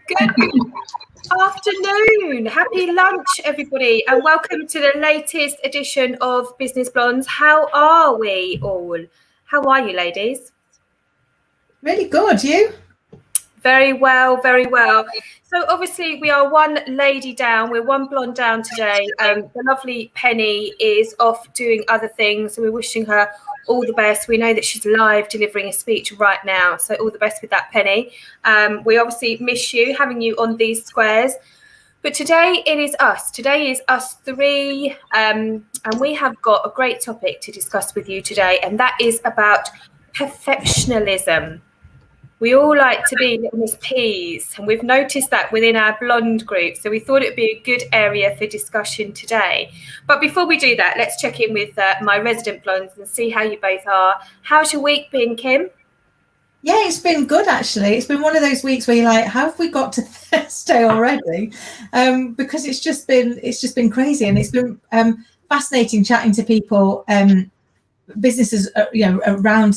Good afternoon. Happy lunch, everybody, and welcome to the latest edition of Business Blondes. How are we all? How are you, ladies? Really good. You? Very well, very well. So obviously we are one lady down. We're one blonde down today. The lovely Penny is off doing other things, so we're wishing her all the best. We know that she's live delivering a speech right now, so all the best with that, Penny. We obviously miss you, having you on these squares. But today it is us. Today is us three, and we have got a great topic to discuss with you today, and that is about perfectionism. We all like to be little Miss P's, and we've noticed that within our blonde group. So we thought it'd be a good area for discussion today. But before we do that, let's check in with my resident blondes and see how you both are. How's your week been, Kim? Yeah, it's been good, actually. It's been one of those weeks where you're like, how have we got to Thursday already? Because it's just been crazy, and it's been fascinating chatting to people, businesses, around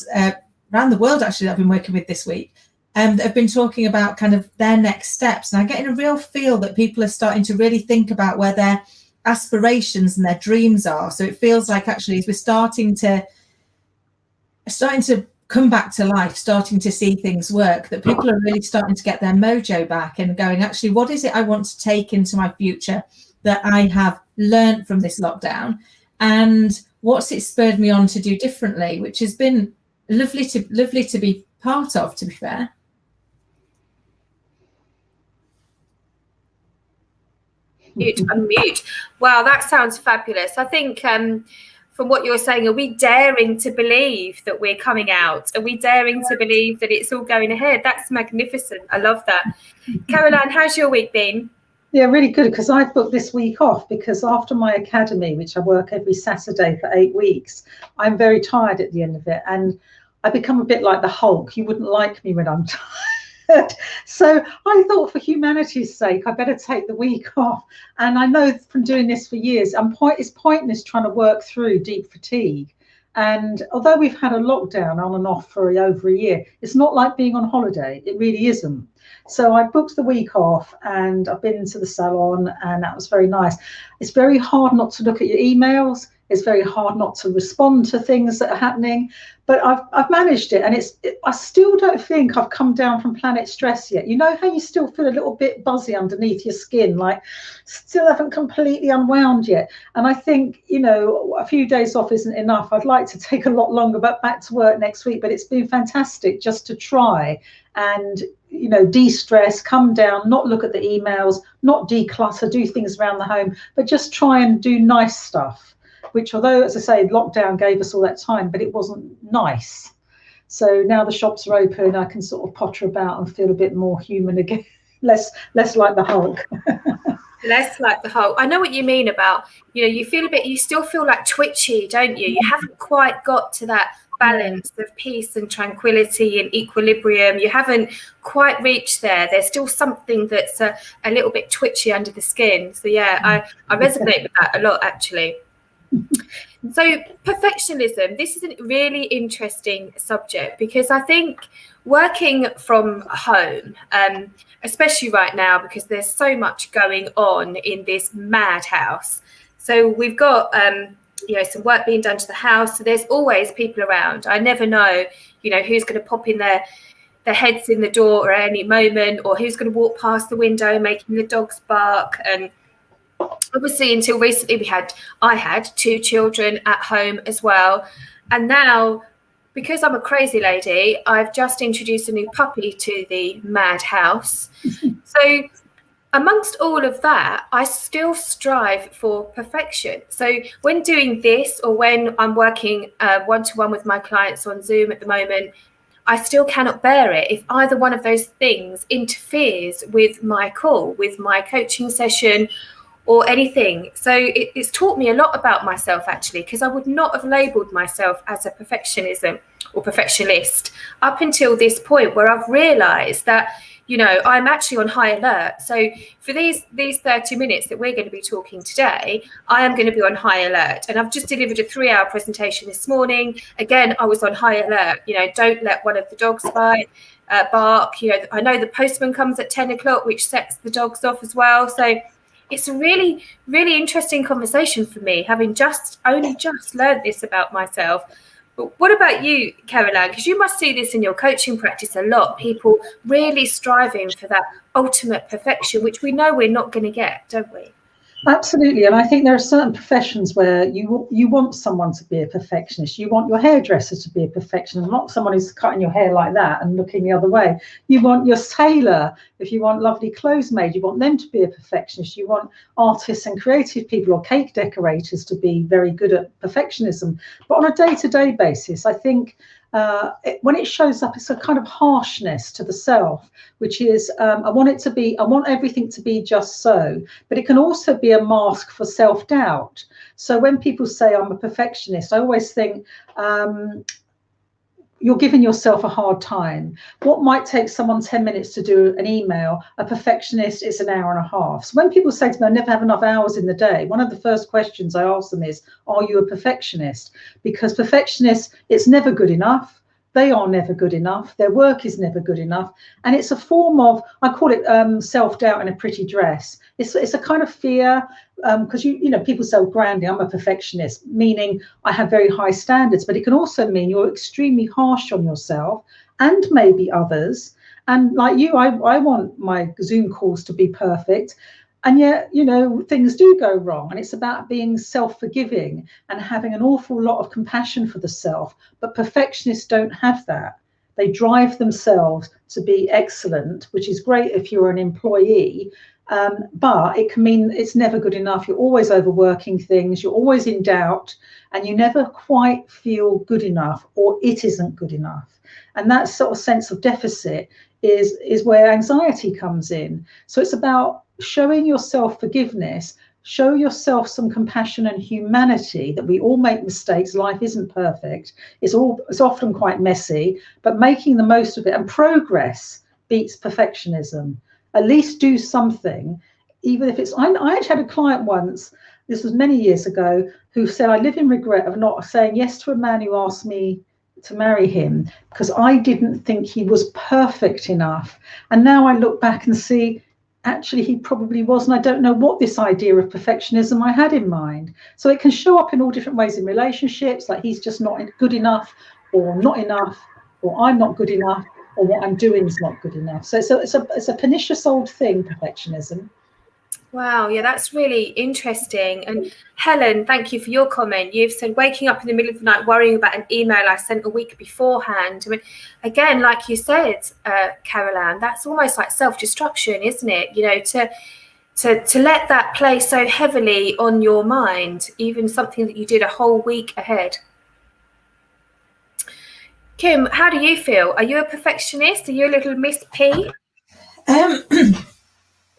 the world, actually, that I've been working with this week. And have been talking about kind of their next steps. And I'm getting a real feel that people are starting to really think about where their aspirations and their dreams are. So it feels like, actually, as we're starting to come back to life, starting to see things work, that people are really starting to get their mojo back and going, actually, what is it I want to take into my future that I have learned from this lockdown? And what's it spurred me on to do differently, which has been lovely to be part of, to be fair. Unmute. Wow, that sounds fabulous. I think from what you're saying, are we daring to believe that we're coming out? Are we daring to believe that it's all going ahead? That's magnificent. I love that. Caroline, how's your week been? Yeah, really good, because I've booked this week off because after my academy, which I work every Saturday for 8 weeks, I'm very tired at the end of it, and I become a bit like the Hulk. You wouldn't like me when I'm tired. So I thought, for humanity's sake, I better take the week off. And I know from doing this for years, it's pointless trying to work through deep fatigue. And although we've had a lockdown on and off for over a year, it's not like being on holiday. It really isn't. So I booked the week off, and I've been to the salon, and that was very nice. It's very hard not to look at your emails. It's very hard not to respond to things that are happening, but I've managed it, and I still don't think I've come down from planet stress yet. You know how you still feel a little bit buzzy underneath your skin, like still haven't completely unwound yet. And I think, a few days off isn't enough. I'd like to take a lot longer, but back to work next week. But it's been fantastic just to try and de-stress, come down, not look at the emails, not declutter, do things around the home, but just try and do nice stuff. Which, although, as I say, lockdown gave us all that time, but it wasn't nice. So now the shops are open, I can sort of potter about and feel a bit more human again, less like the Hulk. Less like the Hulk. I know what you mean about, you still feel like twitchy, don't you? You haven't quite got to that balance of peace and tranquility and equilibrium. You haven't quite reached there. There's still something that's a little bit twitchy under the skin. So yeah, I resonate with that a lot, actually. So perfectionism, this is a really interesting subject, because I think working from home, especially right now, because there's so much going on in this madhouse. So we've got some work being done to the house. So there's always people around. I never know, who's going to pop in their heads in the door at any moment, or who's going to walk past the window making the dogs bark. And obviously, until recently, I had 2 children at home as well. And now, because I'm a crazy lady, I've just introduced a new puppy to the madhouse. So amongst all of that, I still strive for perfection. So when doing this, or when I'm working one-to-one with my clients on Zoom at the moment, I still cannot bear it if either one of those things interferes with my call, with my coaching session, or anything. So it's taught me a lot about myself, actually, because I would not have labelled myself as a perfectionist up until this point, where I've realised that, I'm actually on high alert. So for these 30 minutes that we're going to be talking today, I am going to be on high alert. And I've just delivered a 3-hour presentation this morning. Again, I was on high alert. Don't let one of the dogs bite. bark. You know, I know the postman comes at 10 o'clock, which sets the dogs off as well. So it's a really, really interesting conversation for me, having only just learned this about myself. But what about you, Caroline? Because you must see this in your coaching practice a lot. People really striving for that ultimate perfection, which we know we're not going to get, don't we? Absolutely, and I think there are certain professions where you want someone to be a perfectionist. You want your hairdresser to be a perfectionist, not someone who's cutting your hair like that and looking the other way. You want your tailor, if you want lovely clothes made, you want them to be a perfectionist. You want artists and creative people or cake decorators to be very good at perfectionism. But on a day-to-day basis, I think when it shows up, it's a kind of harshness to the self, which is I want everything to be just so, but it can also be a mask for self-doubt. So when people say I'm a perfectionist, I always think you're giving yourself a hard time. What might take someone 10 minutes to do an email, a perfectionist, it's an hour and a half. So when people say to me, I never have enough hours in the day, one of the first questions I ask them is, are you a perfectionist? Because perfectionists, it's never good enough. They are never good enough. Their work is never good enough. And it's a form of, I call it self-doubt in a pretty dress. It's a kind of fear, because you know, people say, Grandy, I'm a perfectionist, meaning I have very high standards, but it can also mean you're extremely harsh on yourself and maybe others. And like you, I want my Zoom calls to be perfect. And yet, you know, things do go wrong. And it's about being self-forgiving and having an awful lot of compassion for the self. But perfectionists don't have that. They drive themselves to be excellent, which is great if you're an employee. But it can mean it's never good enough. You're always overworking things. You're always in doubt. And you never quite feel good enough, or it isn't good enough. And that sort of sense of deficit is where anxiety comes in. So it's about showing yourself forgiveness, show yourself some compassion and humanity, that we all make mistakes. Life isn't perfect. It's often quite messy, but making the most of it. And progress beats perfectionism. At least do something, even if it's, I actually had a client once, this was many years ago, who said, I live in regret of not saying yes to a man who asked me to marry him because I didn't think he was perfect enough. And now I look back and see, actually, he probably was, and I don't know what this idea of perfectionism I had in mind. So it can show up in all different ways in relationships, like he's just not good enough, or not enough, or I'm not good enough, or what I'm doing is not good enough. So it's a pernicious old thing, perfectionism. Wow, yeah, that's really interesting. And Helen, thank you for your comment. You've said waking up in the middle of the night worrying about an email I sent a week beforehand. I mean, again, like you said, Caroline, that's almost like self-destruction, isn't it? You know, to let that play so heavily on your mind, even something that you did a whole week ahead. Kim, how do you feel? Are you a perfectionist? Are you a little Miss P?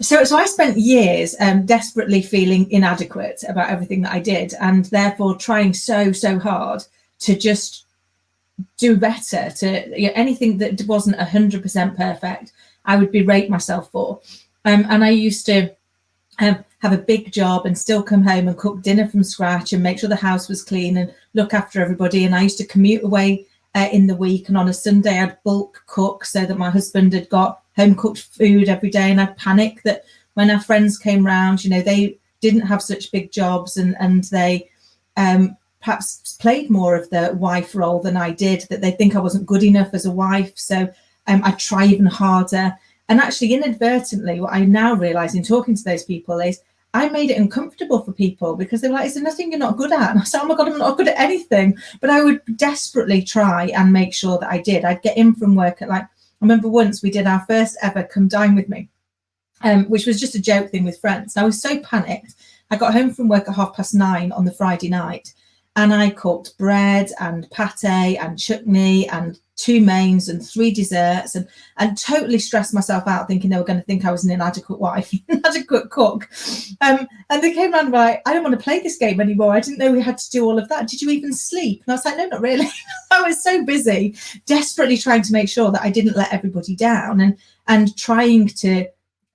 So I spent years desperately feeling inadequate about everything that I did, and therefore trying so hard to just do better. To, you know, anything that wasn't 100% perfect, I would berate myself for. And I used to have a big job and still come home and cook dinner from scratch and make sure the house was clean and look after everybody. And I used to commute away in the week, and on a Sunday I'd bulk cook so that my husband had got home cooked food every day. And I'd panic that when our friends came round, you know, they didn't have such big jobs and they perhaps played more of the wife role than I did, that they think I wasn't good enough as a wife. So I'd try even harder. And actually, inadvertently, what I now realise in talking to those people is I made it uncomfortable for people, because they were like, is there nothing you're not good at? And I said, oh my God, I'm not good at anything. But I would desperately try and make sure that I did. I'd get in from work at, like, I remember once we did our first ever Come Dine With Me, which was just a joke thing with friends. I was so panicked. I got home from work at 9:30 on the Friday night, and I cooked bread and pate and chutney and 2 mains and 3 desserts, and totally stressed myself out, thinking they were going to think I was an inadequate wife, inadequate cook. And they came around and were like, I don't want to play this game anymore. I didn't know we had to do all of that. Did you even sleep? And I was like, no, not really. I was so busy, desperately trying to make sure that I didn't let everybody down, and trying to,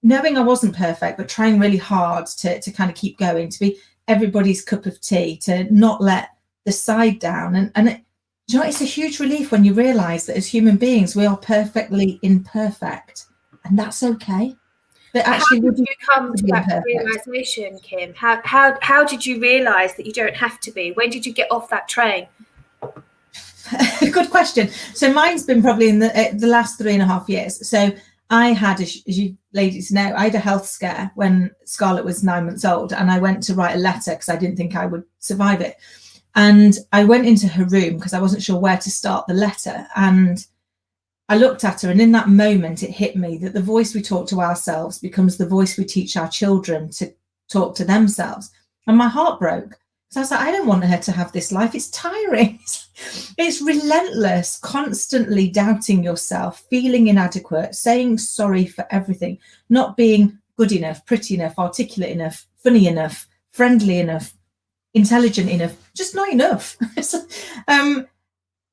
knowing I wasn't perfect, but trying really hard to kind of keep going, to be everybody's cup of tea, to not let the side down. And Do you know, it's a huge relief when you realise that as human beings, we are perfectly imperfect, and that's okay. That actually, how did you come to that realization, Kim? How did you realise that you don't have to be? When did you get off that train? Good question. So mine's been probably in the last 3.5 years. So I had, as you ladies know, I had a health scare when Scarlett was 9 months old, and I went to write a letter because I didn't think I would survive it. And I went into her room because I wasn't sure where to start the letter. And I looked at her, and in that moment, it hit me that the voice we talk to ourselves becomes the voice we teach our children to talk to themselves. And my heart broke. So I was like, I don't want her to have this life. It's tiring. It's relentless, constantly doubting yourself, feeling inadequate, saying sorry for everything, not being good enough, pretty enough, articulate enough, funny enough, friendly enough, intelligent enough, just not enough.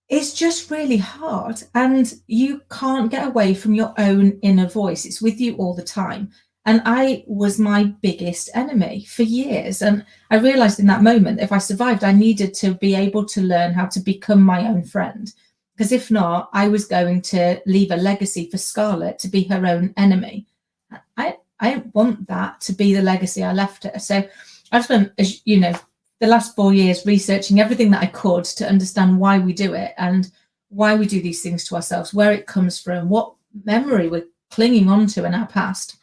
It's just really hard, and you can't get away from your own inner voice. It's with you all the time. And I was my biggest enemy for years. And I realized in that moment, if I survived, I needed to be able to learn how to become my own friend. Because if not, I was going to leave a legacy for Scarlett to be her own enemy. I don't want that to be the legacy I left her. So I've spent, as you know, the last 4 years researching everything that I could to understand why we do it and why we do these things to ourselves, where it comes from, what memory we're clinging on to in our past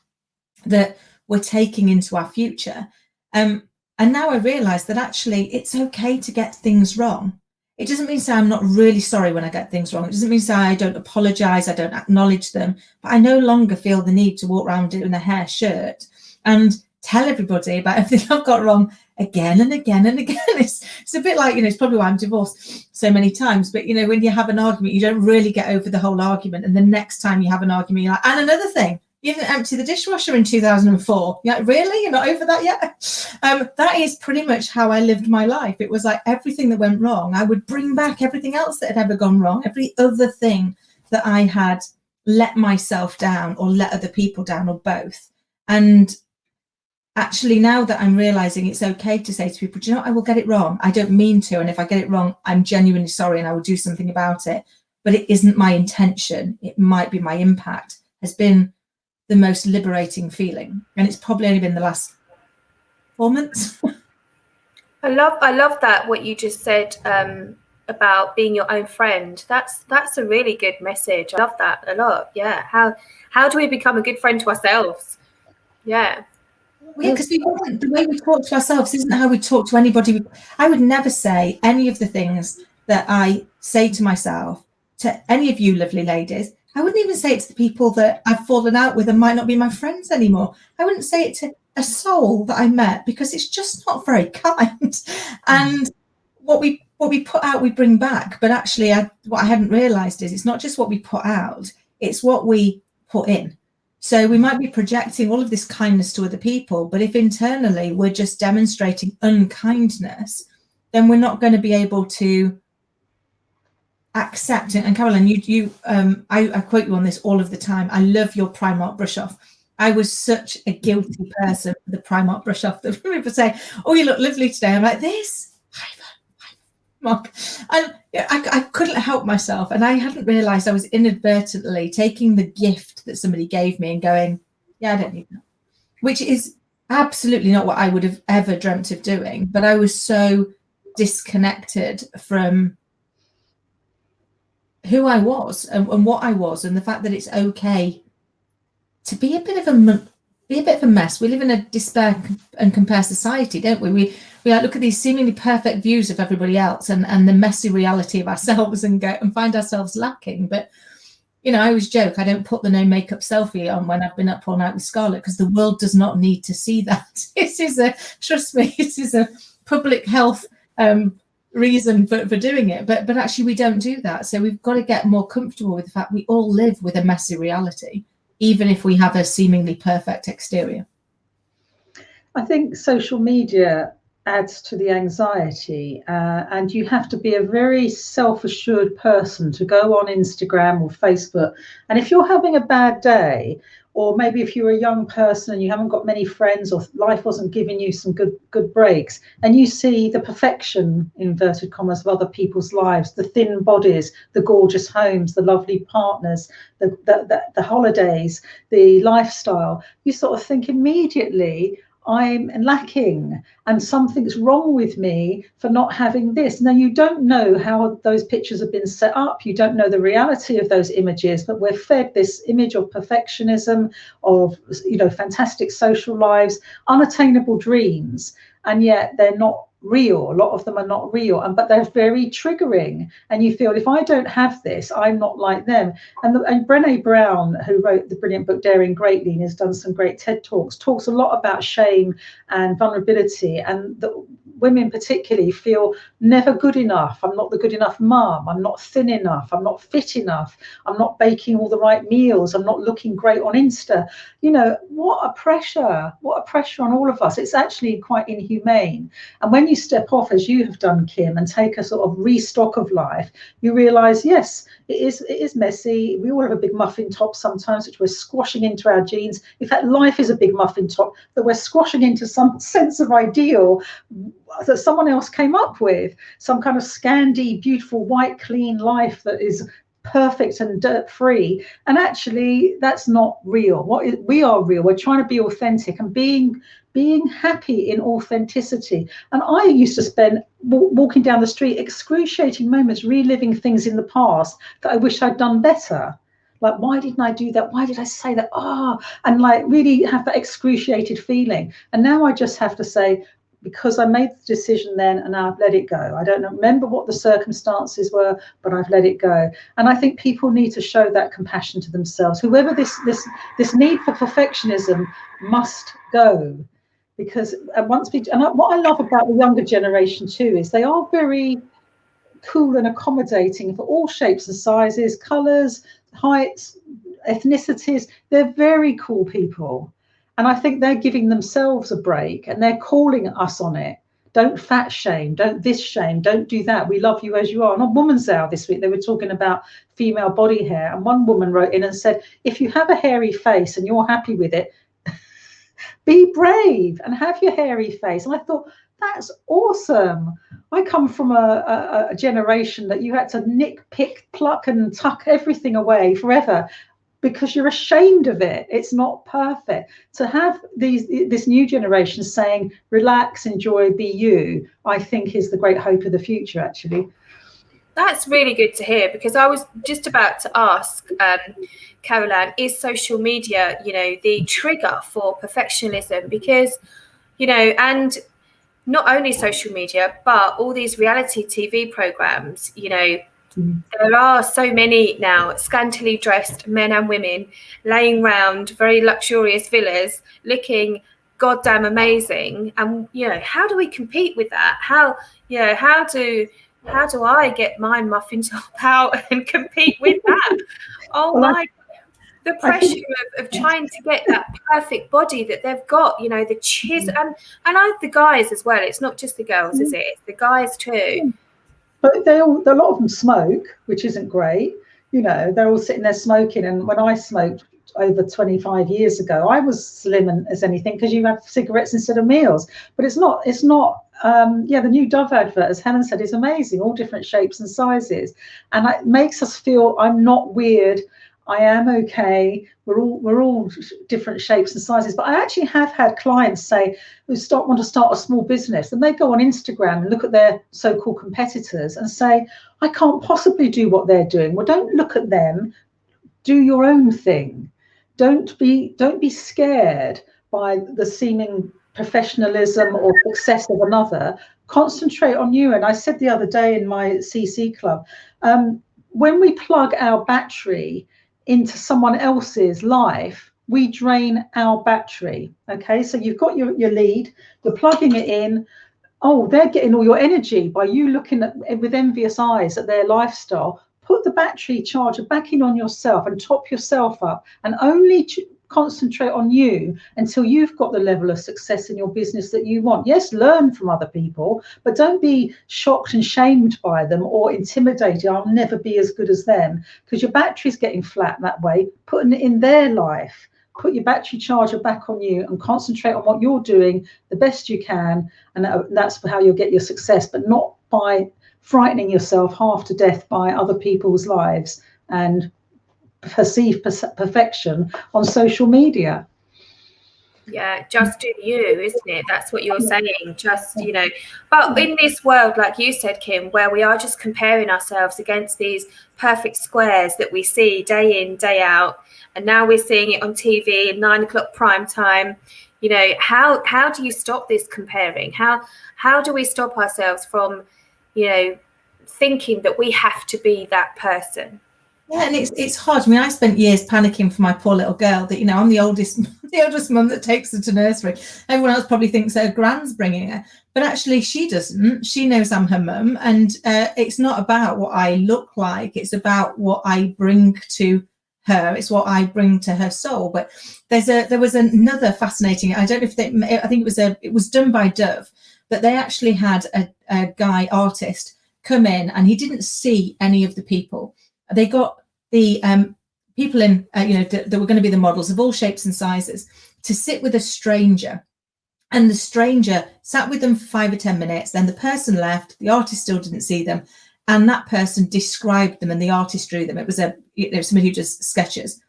that we're taking into our future. And now I realize that actually it's okay to get things wrong. It doesn't mean to say I'm not really sorry when I get things wrong. It doesn't mean to say I don't apologize, I don't acknowledge them, but I no longer feel the need to walk around in a hair shirt and tell everybody about everything I've got wrong again and again and again. It's a bit like, it's probably why I'm divorced so many times, but when you have an argument, you don't really get over the whole argument. And the next time you have an argument, you're like, and another thing, you didn't empty the dishwasher in 2004. You're like, really? You're not over that yet? That is pretty much how I lived my life. It was like everything that went wrong, I would bring back everything else that had ever gone wrong, every other thing that I had let myself down or let other people down or both. And actually, now that I'm realizing it's okay to say to people, do you know what, I will get it wrong. I don't mean to. And if I get it wrong, I'm genuinely sorry and I will do something about it. But it isn't my intention. It might be my impact, has been the most liberating feeling. And it's probably only been the last 4 months. I love that, what you just said about being your own friend. That's a really good message. I love that a lot. Yeah. How do we become a good friend to ourselves? Yeah. Well, yeah, because the way we talk to ourselves isn't how we talk to anybody. I would never say any of the things that I say to myself to any of you lovely ladies. I wouldn't even say it to the people that I've fallen out with and might not be my friends anymore. I wouldn't say it to a soul that I met, because it's just not very kind. And what we put out, we bring back. But actually, what I hadn't realised is it's not just what we put out, it's what we put in. So we might be projecting all of this kindness to other people, but if internally we're just demonstrating unkindness, then we're not going to be able to accept it. And Caroline, I quote you on this all of the time. I love your Primark brush off. I was such a guilty person for the Primark brush off that people say, "Oh, you look lovely today." I'm like, this. Mark. And I couldn't help myself, and I hadn't realised I was inadvertently taking the gift that somebody gave me and going, "Yeah, I don't need that," which is absolutely not what I would have ever dreamt of doing. But I was so disconnected from who I was and what I was, and the fact that it's okay to be a bit of a mess. We live in a despair and compare society, don't we? We look at these seemingly perfect views of everybody else and the messy reality of ourselves and find ourselves lacking. But I always joke, I don't put the no makeup selfie on when I've been up all night with Scarlett, because the world does not need to see that. Trust me, this is a public health reason for doing it. But actually we don't do that. So we've got to get more comfortable with the fact we all live with a messy reality, even if we have a seemingly perfect exterior. I think social media adds to the anxiety, and you have to be a very self-assured person to go on Instagram or Facebook, and if you're having a bad day or maybe if you're a young person and you haven't got many friends, or life wasn't giving you some good breaks, and you see the perfection, inverted commas, of other people's lives, the thin bodies, the gorgeous homes, the lovely partners, the holidays, the lifestyle, you sort of think immediately, I'm lacking and something's wrong with me for not having this. Now, you don't know how those pictures have been set up. You don't know the reality of those images, but we're fed this image of perfectionism, of, you know, fantastic social lives, unattainable dreams, and yet they're not real. A lot of them are not real, but they're very triggering. And you feel, if I don't have this, I'm not like them. And Brené Brown, who wrote the brilliant book Daring Greatly and has done some great TED Talks, talks a lot about shame and vulnerability, and the women particularly feel never good enough. I'm not the good enough mum. I'm not thin enough. I'm not fit enough. I'm not baking all the right meals. I'm not looking great on Insta. You know, what a pressure on all of us. It's actually quite inhumane. And when you step off, as you have done, Kim, and take a sort of restock of life, you realize, yes, it is messy. We all have a big muffin top sometimes, which we're squashing into our jeans. In fact, life is a big muffin top that we're squashing into some sense of ideal that someone else came up with, some kind of Scandi, beautiful, white, clean life that is perfect and dirt free. And actually, that's not real. We are real. We're trying to be authentic and being happy in authenticity. And I used to spend walking down the street, excruciating moments, reliving things in the past that I wish I'd done better. Like, why didn't I do that? Why did I say that? And like really have that excruciated feeling. And now I just have to say, because I made the decision then and I've let it go. I don't remember what the circumstances were, but I've let it go. And I think people need to show that compassion to themselves. Whoever this need for perfectionism must go. Because what I love about the younger generation too is they are very cool and accommodating for all shapes and sizes, colours, heights, ethnicities. They're very cool people. And I think they're giving themselves a break and they're calling us on it. Don't fat shame, don't this shame, don't do that. We love you as you are. And on Woman's Hour this week, they were talking about female body hair. And one woman wrote in and said, if you have a hairy face and you're happy with it, be brave and have your hairy face. And I thought, that's awesome. I come from a generation that you had to nick, pick, pluck and tuck everything away forever, because you're ashamed of it. It's not perfect. To have this new generation saying, relax, enjoy, be you, I think is the great hope of the future, actually. That's really good to hear, because I was just about to ask, Caroline, is social media, you know, the trigger for perfectionism? Because, you know, and not only social media, but all these reality TV programs, you know, there are so many now scantily dressed men and women laying round very luxurious villas looking goddamn amazing. And, you know, how do we compete with that? How do I get my muffin top out and compete with that? The pressure of trying to get that perfect body that they've got, you know, the chisel, and the guys as well. It's not just the girls, is it? It's the guys too. But a lot of them smoke, which isn't great. You know, they're all sitting there smoking. And when I smoked over 25 years ago, I was slim as anything, because you have cigarettes instead of meals. But it's not. The new Dove advert, as Helen said, is amazing. All different shapes and sizes, and it makes us feel I'm not weird. I am okay. We're all different shapes and sizes. But I actually have had clients say who want to start a small business, and they go on Instagram and look at their so-called competitors and say, I can't possibly do what they're doing. Well, don't look at them. Do your own thing. Don't be scared by the seeming professionalism or success of another. Concentrate on you. And I said the other day in my CC club, when we plug our battery into someone else's life, we drain our battery. Okay, so you've got your lead, you're plugging it in. Oh, they're getting all your energy by you looking at with envious eyes at their lifestyle. Put the battery charger back in on yourself and top yourself up, and only concentrate on you until you've got the level of success in your business that you want. Yes, learn from other people, but don't be shocked and shamed by them or intimidated. I'll never be as good as them, because your battery's getting flat that way. Putting it in their life, put your battery charger back on you and concentrate on what you're doing the best you can, and that's how you'll get your success, but not by frightening yourself half to death by other people's lives and perceived perfection on social media. Yeah, just do you, isn't it? That's what you're saying. Just, but in this world, like you said, Kim, where we are just comparing ourselves against these perfect squares that we see day in, day out, and now we're seeing it on TV at 9 o'clock prime time. How do you stop this comparing? How do we stop ourselves from, thinking that we have to be that person? Yeah, and it's hard. I mean, I spent years panicking for my poor little girl that, I'm the oldest mum that takes her to nursery. Everyone else probably thinks her grand's bringing her, but actually she doesn't. She knows I'm her mum, and it's not about what I look like. It's about what I bring to her. It's what I bring to her soul. But there was another fascinating. I don't know if I think it was done by Dove, but they actually had a guy artist come in, and he didn't see any of the people. They got the people in, that were going to be the models of all shapes and sizes to sit with a stranger. And the stranger sat with them for 5 or 10 minutes. Then the person left. The artist still didn't see them. And that person described them and the artist drew them. It was somebody who does sketches.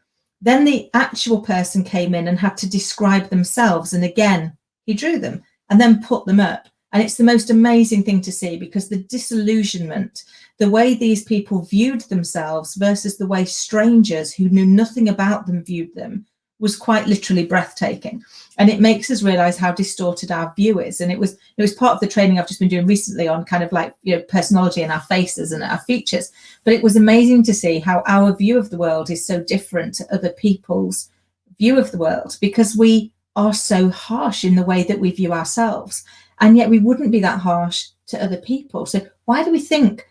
Then the actual person came in and had to describe themselves. And again, he drew them and then put them up. And it's the most amazing thing to see, because the disillusionment, the way these people viewed themselves versus the way strangers who knew nothing about them viewed them, was quite literally breathtaking. And it makes us realize how distorted our view is. And it was part of the training I've just been doing recently on kind of like, personality and our faces and our features. But it was amazing to see how our view of the world is so different to other people's view of the world, because we are so harsh in the way that we view ourselves. And yet we wouldn't be that harsh to other people. So why do we think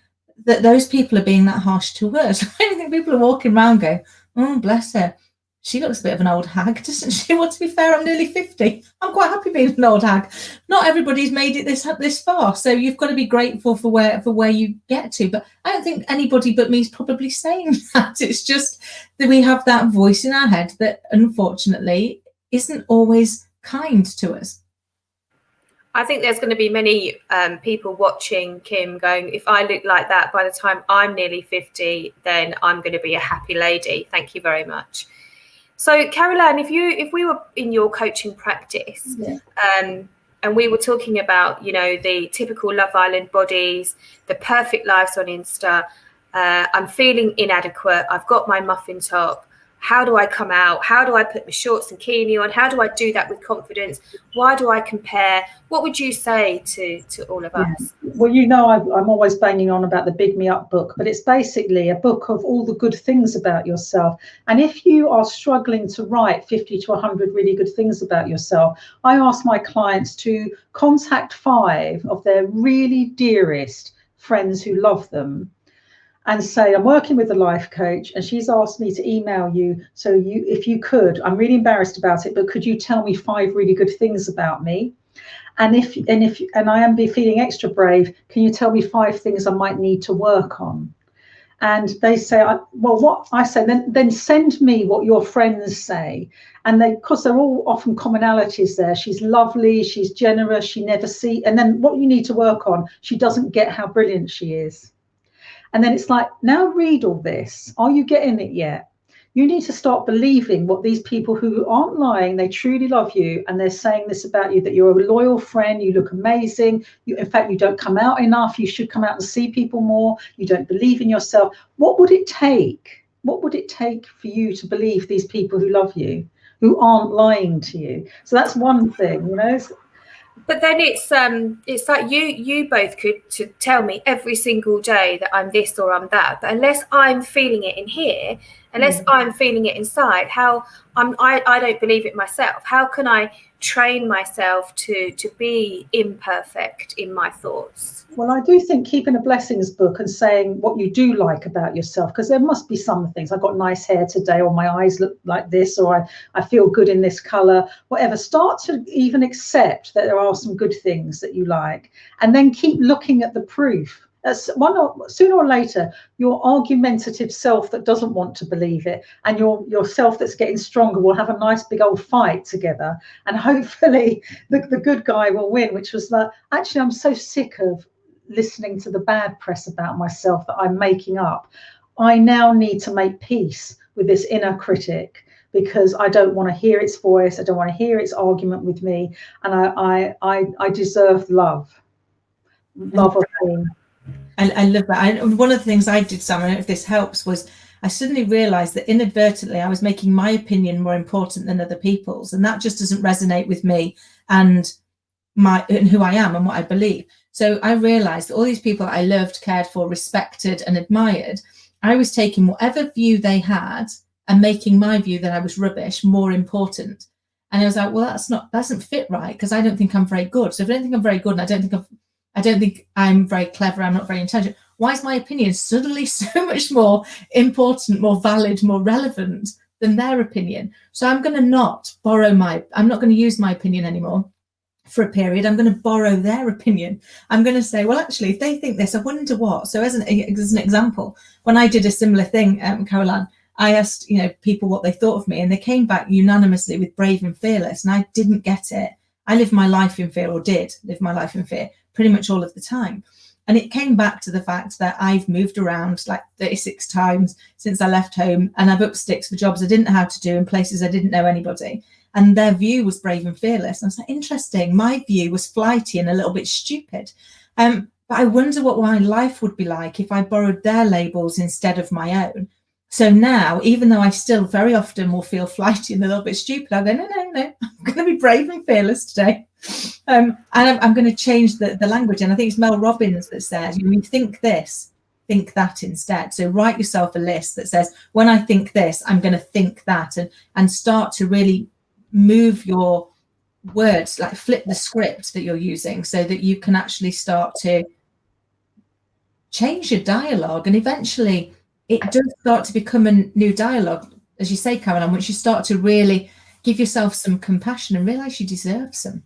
that those people are being that harsh to us? I don't think people are walking around going, oh, bless her, she looks a bit of an old hag, doesn't she? Well, to be fair, I'm nearly 50. I'm quite happy being an old hag. Not everybody's made it this far. So you've got to be grateful for where you get to. But I don't think anybody but me is probably saying that. It's just that we have that voice in our head that unfortunately isn't always kind to us. I think there's going to be many people watching Kim going, if I look like that by the time I'm nearly 50, then I'm going to be a happy lady. Thank you very much. So, Caroline, if we were in your coaching practice, and we were talking about, the typical Love Island bodies, the perfect lives on Insta, I'm feeling inadequate, I've got my muffin top. How do I come out? How do I put my shorts and bikini on? How do I do that with confidence? Why do I compare? What would you say to all of us? Well, I'm always banging on about the Big Me Up book, but it's basically a book of all the good things about yourself. And if you are struggling to write 50 to 100 really good things about yourself, I ask my clients to contact 5 of their really dearest friends who love them, and say, I'm working with a life coach and she's asked me to email you. So if you could, I'm really embarrassed about it, but could you tell me 5 really good things about me? And if I am feeling extra brave, can you tell me 5 things I might need to work on? And they say, well, what I say, then send me what your friends say. And because they're all often commonalities there. She's lovely, she's generous, she never sees. And then what you need to work on, she doesn't get how brilliant she is. And then it's like, now read all this. Are you getting it yet? You need to start believing what these people who aren't lying, they truly love you, and they're saying this about you, that you're a loyal friend, you look amazing. In fact, you don't come out enough. You should come out and see people more. You don't believe in yourself. What would it take? What would it take for you to believe these people who love you, who aren't lying to you? So that's one thing, But then it's like you both could to tell me every single day that I'm this or I'm that, but unless I'm feeling it in here, unless I'm feeling it inside, I don't believe it myself. How can I train myself to be imperfect in my thoughts? Well, I do think keeping a blessings book and saying what you do like about yourself, because there must be some things. I've got nice hair today, or my eyes look like this, or I feel good in this color, whatever. Start to even accept that there are some good things that you like, and then keep looking at the proof Sooner or later, your argumentative self that doesn't want to believe it and your self that's getting stronger will have a nice big old fight together, and hopefully the good guy will win, which was like, actually, I'm so sick of listening to the bad press about myself that I'm making up. I now need to make peace with this inner critic, because I don't want to hear its voice. I don't want to hear its argument with me. And I deserve love of me. I love that. One of the things I did, Sam, I don't know if this helps, was I suddenly realized that inadvertently I was making my opinion more important than other people's. And that just doesn't resonate with me and who I am and what I believe. So I realized that all these people I loved, cared for, respected and admired, I was taking whatever view they had and making my view that I was rubbish more important. And I was like, well, that doesn't fit right, because I don't think I'm very good. So if I don't think I'm very good, and I don't think I'm very clever, I'm not very intelligent, why is my opinion suddenly so much more important, more valid, more relevant than their opinion? So I'm going to I'm not going to use my opinion anymore for a period. I'm going to borrow their opinion. I'm going to say, well, actually, if they think this, I wonder what. So as an example, when I did a similar thing, Caroline, I asked, people what they thought of me, and they came back unanimously with brave and fearless, and I didn't get it. I live my life in fear, or did live my life in fear pretty much all of the time. And it came back to the fact that I've moved around like 36 times since I left home, and I've upped sticks for jobs I didn't know how to do in places I didn't know anybody. And their view was brave and fearless. And I was like, interesting. My view was flighty and a little bit stupid. But I wonder what my life would be like if I borrowed their labels instead of my own. So now, even though I still very often will feel flighty and a little bit stupid, I go, no, I'm going to be brave and fearless today. And I'm going to change the language. And I think it's Mel Robbins that says, you think this, think that instead. So write yourself a list that says, when I think this, I'm going to think that, and start to really move your words, like flip the script that you're using, so that you can actually start to change your dialogue. And eventually it does start to become a new dialogue, as you say, Caroline, once you start to really give yourself some compassion and realize you deserve some.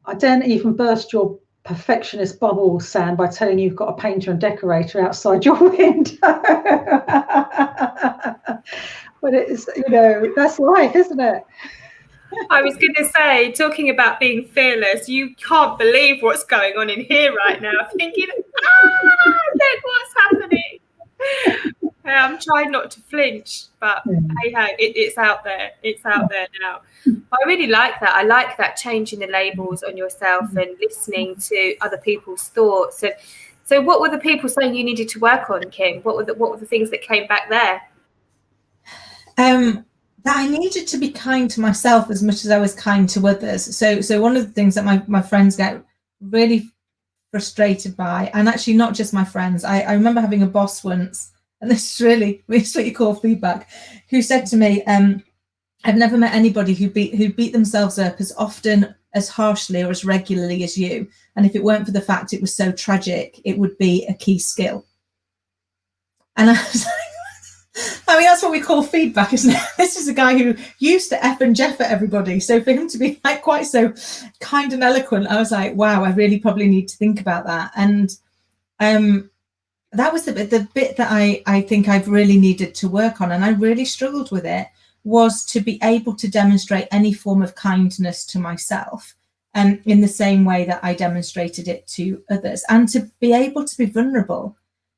I daren't even burst your perfectionist bubble, Sam, by telling you you've got a painter and decorator outside your window. But it's, that's life, isn't it? I was going to say, talking about being fearless, you can't believe what's going on in here right now. Thinking, look what's happening. I'm trying not to flinch, but hey ho, it's out there. It's out there now. I really like that. I like that, changing the labels on yourself and listening to other people's thoughts. So what were the people saying you needed to work on, Kim? What were the things that came back there? That I needed to be kind to myself as much as I was kind to others. So one of the things that my friends get really frustrated by, and actually not just my friends, I remember having a boss once, and this is really what you call feedback, who said to me, I've never met anybody who beat themselves up as often, as harshly, or as regularly as you. And if it weren't for the fact it was so tragic, it would be a key skill. And I was like, that's what we call feedback, isn't it? This is a guy who used to F and Jeff at everybody. So for him to be like quite so kind and eloquent, I was like, wow, I really probably need to think about that. And that was the bit that I think I've really needed to work on, and I really struggled with it, was to be able to demonstrate any form of kindness to myself, in the same way that I demonstrated it to others, and to be able to be vulnerable,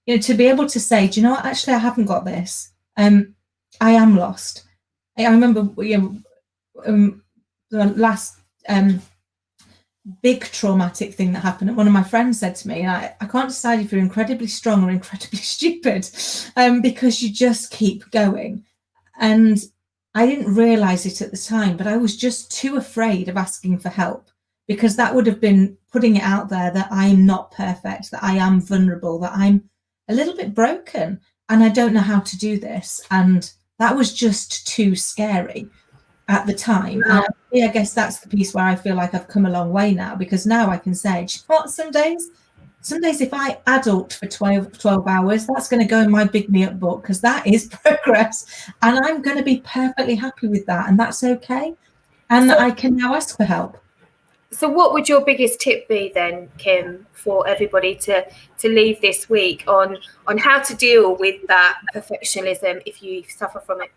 to be able to say, do you know what, actually, I haven't got this. I am lost. I remember, the last big traumatic thing that happened, and one of my friends said to me, I can't decide if you're incredibly strong or incredibly stupid, because you just keep going. And I didn't realize it at the time, but I was just too afraid of asking for help, because that would have been putting it out there that I'm not perfect, that I am vulnerable, that I'm a little bit broken and I don't know how to do this. And that was just too scary at the time. And I guess that's the piece where I feel like I've come a long way now, because now I can say, do you know what, some days if I adult for 12 hours, that's going to go in my big me up book, because that is progress, and I'm going to be perfectly happy with that, and that's okay. And I can now ask for help. So what would your biggest tip be then, Kim, for everybody to leave this week on how to deal with that perfectionism if you suffer from it?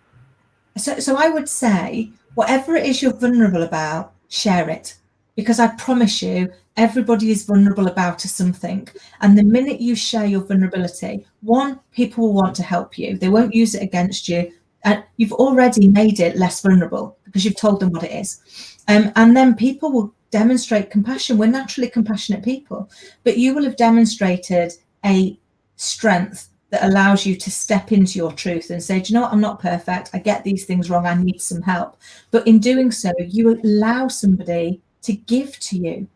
So I would say, whatever it is you're vulnerable about, share it. Because I promise you, everybody is vulnerable about something. And the minute you share your vulnerability, one, people will want to help you. They won't use it against you. And you've already made it less vulnerable because you've told them what it is. And then people will demonstrate compassion. We're naturally compassionate people, but you will have demonstrated a strength that allows you to step into your truth and say, do you know what, I'm not perfect. I get these things wrong. I need some help. But in doing so, you allow somebody to give to you.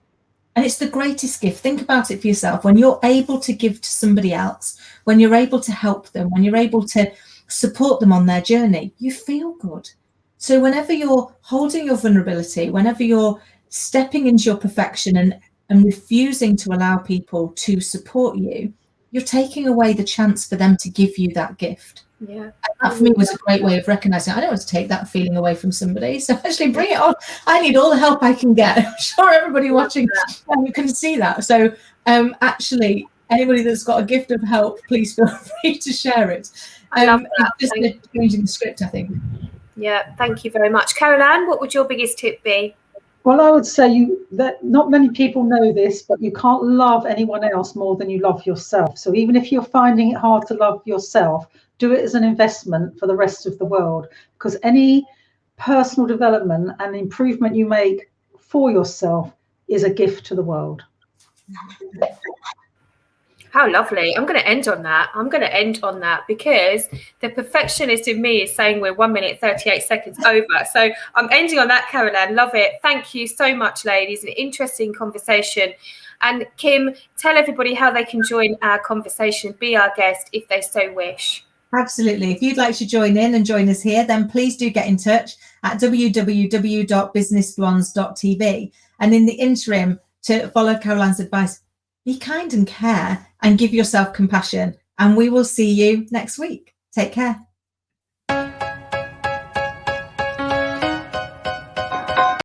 And it's the greatest gift. Think about it for yourself. When you're able to give to somebody else, when you're able to help them, when you're able to support them on their journey, you feel good. So whenever you're holding your vulnerability, whenever you're stepping into your perfection and refusing to allow people to support you, you're taking away the chance for them to give you that gift. Yeah. That for me was a great way of recognizing I don't want to take that feeling away from somebody. So actually bring it on. I need all the help I can get. I'm sure everybody watching can see that. So actually, anybody that's got a gift of help, please feel free to share it. I love that. It's just changing the script, I think. Yeah, thank you very much. Caroline, what would your biggest tip be? Well, I would say that not many people know this, but you can't love anyone else more than you love yourself. So even if you're finding it hard to love yourself, do it as an investment for the rest of the world, because any personal development and improvement you make for yourself is a gift to the world. How lovely. I'm going to end on that. Because the perfectionist in me is saying we're 1 minute, 38 seconds over. So I'm ending on that, Caroline. Love it. Thank you so much, ladies. An interesting conversation. And Kim, tell everybody how they can join our conversation, be our guest if they so wish. Absolutely. If you'd like to join in and join us here, then please do get in touch at www.businessblondes.tv. And in the interim, to follow Caroline's advice, be kind and care and give yourself compassion. And we will see you next week. Take care.